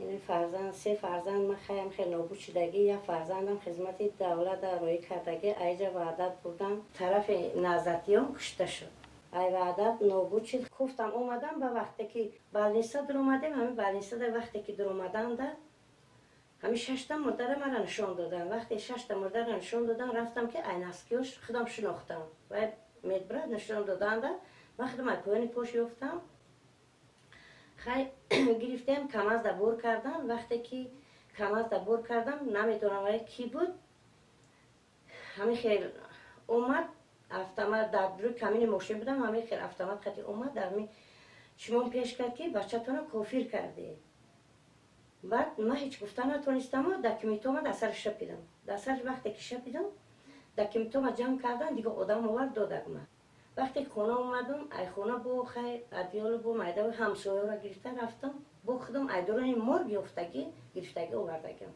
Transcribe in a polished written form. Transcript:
این فرزند سه فرزند من خیلی خیلی نابود شدگی، یک فرزندم خدمت دولت در روی کردگی ایجا وعدت بودم طرف نزدیان کشته شد. ای وعدت نابود شد. گفتم اومدم به وقتی که بالنیسا در اومدیم، همین بالنیسا در وقتی که در اومدن در همین 6 مردر مرا نشان دادن. وقتی 6 مردر نشان دادن رفتم که عینسکیوش خودم شناختم و میدبرد نشان دادن در من خودم پایین پاش یافتم. خیلی گرفتم کماز در بور کردم. وقتی که کماز در بور کردم نمیدونم کی بود، همین خیلی اومد автомат در روی کمین ماشین بودم، همین خیلی автомат خطی اومد در می شما پیش کرد که بچه‌تون رو کافر کرده. بعد من هیچ گفتن نتونستم و دکمیتوم در سر شپیدم. در سر وقتی که شپیدم دکمیتوم جمع کردن دیگه آدم آورد دادم من. وقتی خونه اومدم ای خونه با خیلی ادیال با مایده و همسایه را گرفته رفتم با خودم ای دورانی مرگ یافتگی گرفتگی آوردگم.